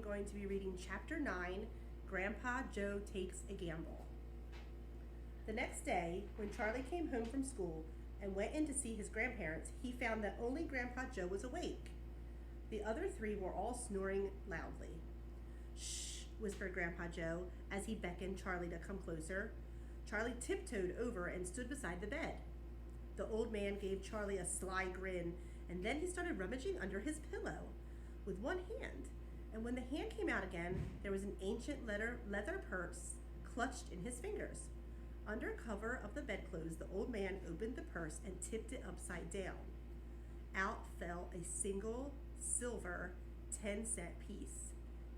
going to be reading Chapter 9, Grandpa Joe Takes a Gamble. The next day, when Charlie came home from school and went in to see his grandparents, he found that only Grandpa Joe was awake. The other three were all snoring loudly. "Shh," whispered Grandpa Joe as he beckoned Charlie to come closer. Charlie tiptoed over and stood beside the bed. The old man gave Charlie a sly grin, and then he started rummaging under his pillow with one hand. And when the hand came out again, there was an ancient leather purse clutched in his fingers. Under cover of the bedclothes, the old man opened the purse and tipped it upside down. Out fell a single silver 10-cent piece.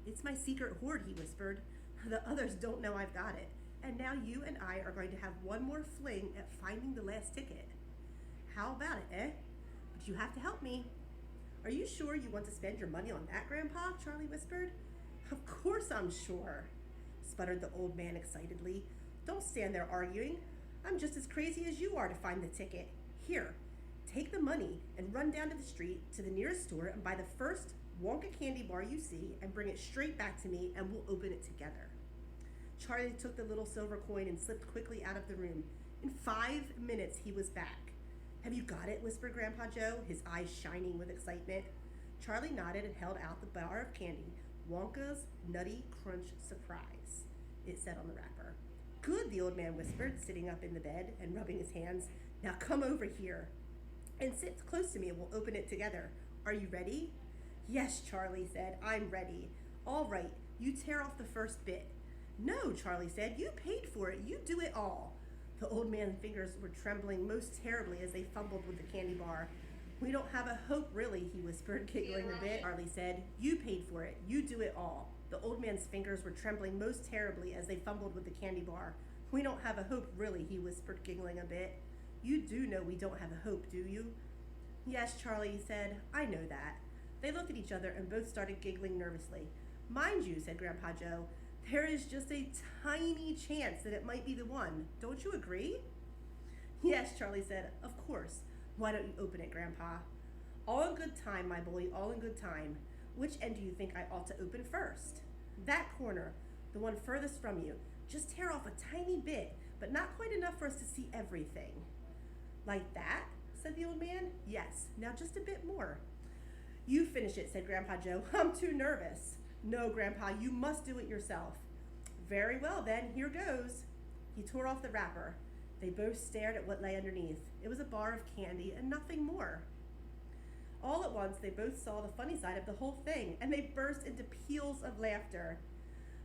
"It's my secret hoard," he whispered. "The others don't know I've got it. And now you and I are going to have one more fling at finding the last ticket. How about it, eh? But you have to help me." "Are you sure you want to spend your money on that, Grandpa?" Charlie whispered. "Of course I'm sure," sputtered the old man excitedly. "Don't stand there arguing. I'm just as crazy as you are to find the ticket. Here, take the money and run down to the street to the nearest store and buy the first Wonka candy bar you see and bring it straight back to me and we'll open it together." Charlie took the little silver coin and slipped quickly out of the room. In 5 minutes he was back. "Have you got it?" whispered Grandpa Joe, his eyes shining with excitement. Charlie nodded and held out the bar of candy. "Wonka's Nutty Crunch Surprise," it said on the wrapper. "Good," the old man whispered, sitting up in the bed and rubbing his hands. "Now come over here and sit close to me and we'll open it together. Are you ready?" "Yes," Charlie said, "I'm ready." "All right, you tear off the first bit." "No," Charlie said, "you paid for it. You do it all." The old man's fingers were trembling most terribly as they fumbled with the candy bar. "We don't have a hope, really," he whispered, giggling a bit. Charlie said, "You paid for it. You do it all." The old man's fingers were trembling most terribly as they fumbled with the candy bar. "We don't have a hope, really," he whispered, giggling a bit. "You do know we don't have a hope, do you?" "Yes," Charlie said, "I know that." They looked at each other and both started giggling nervously. "Mind you," said Grandpa Joe, "there is just a tiny chance that it might be the one. Don't you agree?" "Yes," Charlie said, "of course. Why don't you open it, Grandpa?" "All in good time, my boy, all in good time. Which end do you think I ought to open first?" "That corner, the one furthest from you. Just tear off a tiny bit, but not quite enough for us to see everything." "Like that?" said the old man. "Yes, now just a bit more." "You finish it," said Grandpa Joe. "I'm too nervous." "No, Grandpa, you must do it yourself." "Very well, then, here goes." He tore off the wrapper. They both stared at what lay underneath. It was a bar of candy and nothing more. All at once, they both saw the funny side of the whole thing, and they burst into peals of laughter.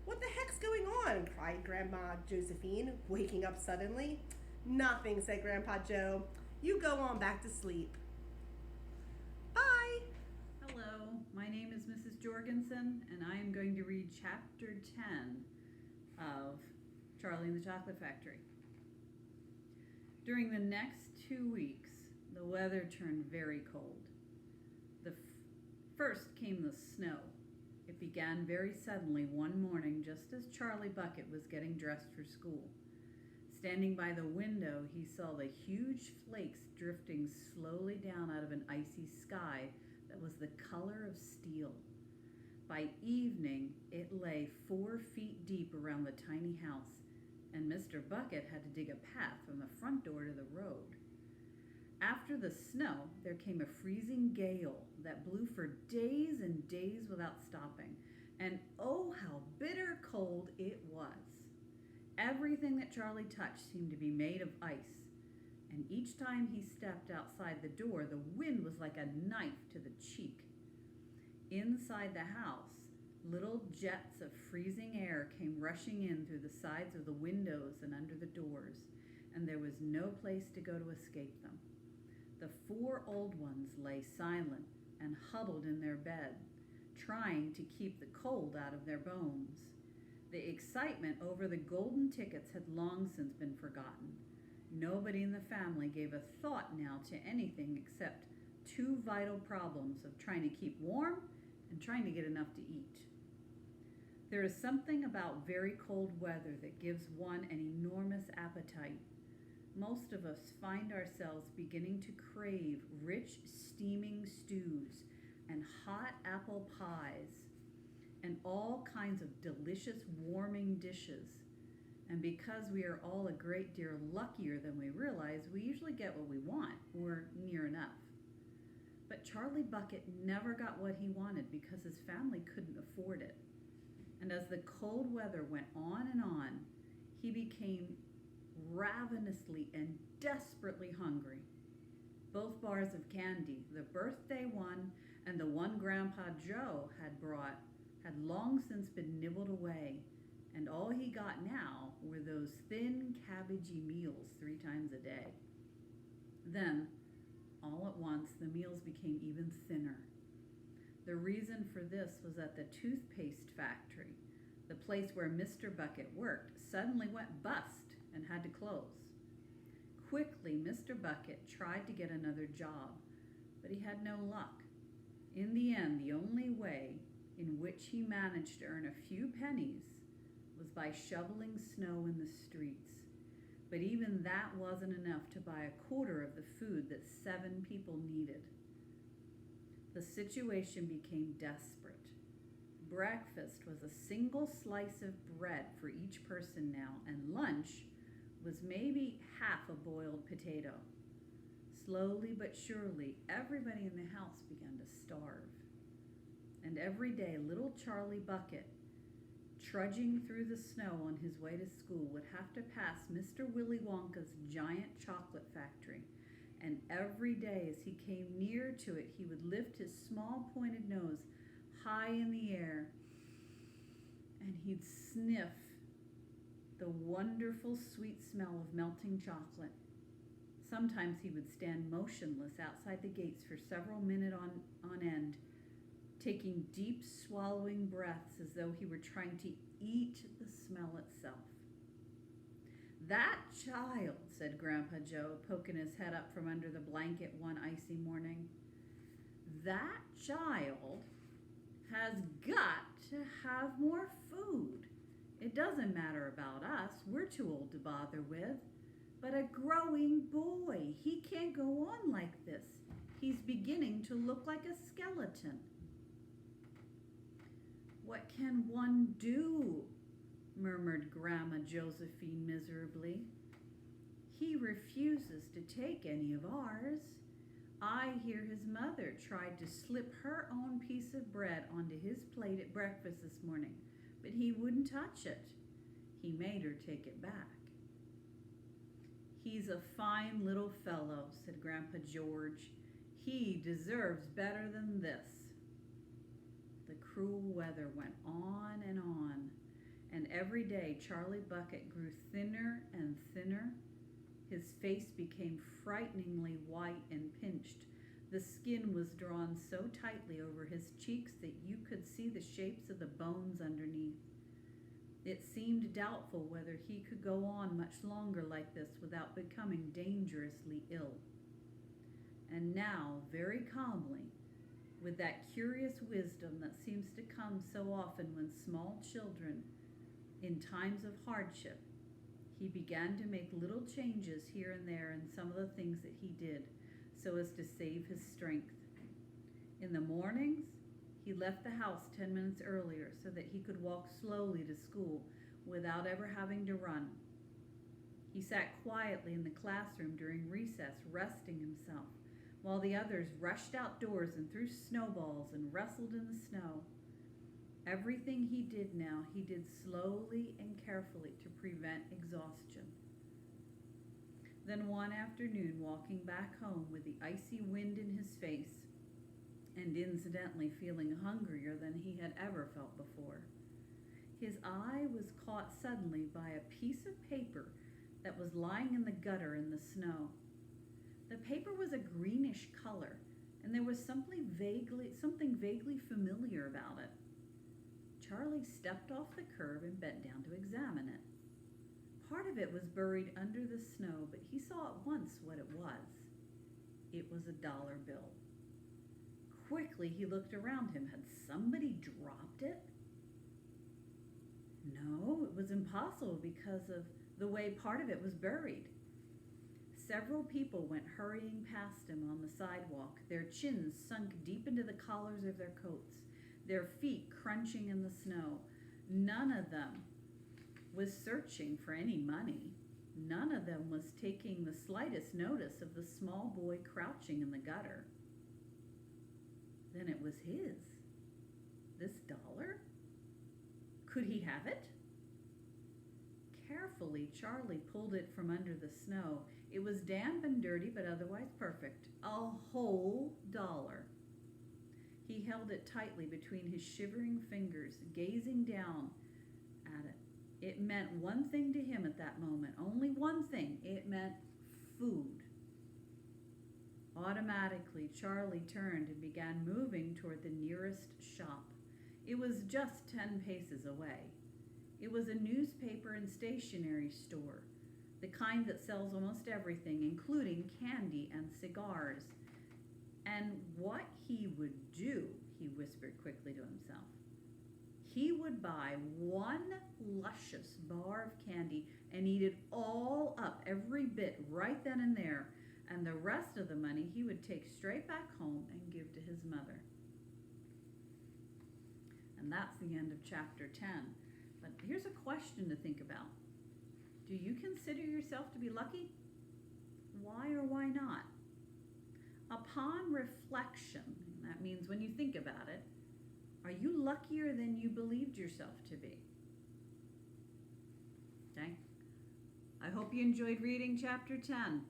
"What the heck's going on?" cried Grandma Josephine, waking up suddenly. "Nothing," said Grandpa Joe. "You go on back to sleep." Bye. Hello, my name is Mrs. Jorgensen, and I am going to read Chapter 10 of Charlie and the Chocolate Factory. During the next 2 weeks, the weather turned very cold. First came the snow. It began very suddenly one morning just as Charlie Bucket was getting dressed for school. Standing by the window, he saw the huge flakes drifting slowly down out of an icy sky that was the color of steel. By evening, it lay 4 feet deep around the tiny house, and Mr. Bucket had to dig a path from the front door to the road. After the snow, there came a freezing gale that blew for days and days without stopping, and oh, how bitter cold it was. Everything that Charlie touched seemed to be made of ice, and each time he stepped outside the door, the wind was like a knife to the cheek. Inside the house, little jets of freezing air came rushing in through the sides of the windows and under the doors, and there was no place to go to escape them. The 4 old ones lay silent and huddled in their bed, trying to keep the cold out of their bones. The excitement over the golden tickets had long since been forgotten. Nobody in the family gave a thought now to anything except 2 vital problems of trying to keep warm and trying to get enough to eat. There is something about very cold weather that gives one an enormous appetite. Most of us find ourselves beginning to crave rich, steaming stews and hot apple pies. and all kinds of delicious warming dishes. And because we are all a great deal luckier than we realize, we usually get what we want, or near enough. But Charlie Bucket never got what he wanted because his family couldn't afford it. And as the cold weather went on and on, he became ravenously and desperately hungry. Both bars of candy, the birthday one and the one Grandpa Joe had brought, had long since been nibbled away, and all he got now were those thin, cabbagey meals 3 times a day. Then, all at once, the meals became even thinner. The reason for this was that the toothpaste factory, the place where Mr. Bucket worked, suddenly went bust and had to close. Quickly, Mr. Bucket tried to get another job, but he had no luck. In the end, the only way in which he managed to earn a few pennies was by shoveling snow in the streets. But even that wasn't enough to buy a quarter of the food that 7 people needed. The situation became desperate. Breakfast was a single slice of bread for each person now, and lunch was maybe half a boiled potato. Slowly but surely, everybody in the house began to starve. And every day, little Charlie Bucket, trudging through the snow on his way to school, would have to pass Mr. Willy Wonka's giant chocolate factory. And every day as he came near to it, he would lift his small pointed nose high in the air, and he'd sniff the wonderful sweet smell of melting chocolate. Sometimes he would stand motionless outside the gates for several minutes on end, taking deep swallowing breaths as though he were trying to eat the smell itself. "That child," said Grandpa Joe, poking his head up from under the blanket one icy morning, "that child has got to have more food. It doesn't matter about us. We're too old to bother with. But a growing boy, he can't go on like this. He's beginning to look like a skeleton." "What can one do?" murmured Grandma Josephine miserably. "He refuses to take any of ours. I hear his mother tried to slip her own piece of bread onto his plate at breakfast this morning, but he wouldn't touch it. He made her take it back." "He's a fine little fellow," said Grandpa George. "He deserves better than this." The cruel weather went on, and every day Charlie Bucket grew thinner and thinner. His face became frighteningly white and pinched. The skin was drawn so tightly over his cheeks that you could see the shapes of the bones underneath. It seemed doubtful whether he could go on much longer like this without becoming dangerously ill. And now, very calmly, with that curious wisdom that seems to come so often when small children, in times of hardship, he began to make little changes here and there in some of the things that he did so as to save his strength. In the mornings, he left the house 10 minutes earlier so that he could walk slowly to school without ever having to run. He sat quietly in the classroom during recess, resting himself, while the others rushed outdoors and threw snowballs and wrestled in the snow. Everything he did now, he did slowly and carefully to prevent exhaustion. Then one afternoon, walking back home with the icy wind in his face, and incidentally feeling hungrier than he had ever felt before, his eye was caught suddenly by a piece of paper that was lying in the gutter in the snow. The paper was a greenish color, and there was something vaguely familiar about it. Charlie stepped off the curb and bent down to examine it. Part of it was buried under the snow, but he saw at once what it was. It was a dollar bill. Quickly, he looked around him. Had somebody dropped it? No, it was impossible because of the way part of it was buried. Several people went hurrying past him on the sidewalk, their chins sunk deep into the collars of their coats. their feet crunching in the snow. None of them was searching for any money. None of them was taking the slightest notice of the small boy crouching in the gutter. Then it was his. This dollar? Could he have it? Carefully, Charlie pulled it from under the snow. It was damp and dirty, but otherwise perfect. A whole dollar. He held it tightly between his shivering fingers, gazing down at it. It meant one thing to him at that moment, only one thing. It meant food. Automatically, Charlie turned and began moving toward the nearest shop. It was just 10 paces away. It was a newspaper and stationery store, the kind that sells almost everything, including candy and cigars. And what he would do, he whispered quickly to himself. He would buy one luscious bar of candy and eat it all up, every bit, right then and there. And the rest of the money he would take straight back home and give to his mother. And that's the end of chapter 10. But here's a question to think about. Do you consider yourself to be lucky? Why or why not? Upon reflection, that means when you think about it, are you luckier than you believed yourself to be? Okay? I hope you enjoyed reading chapter 10.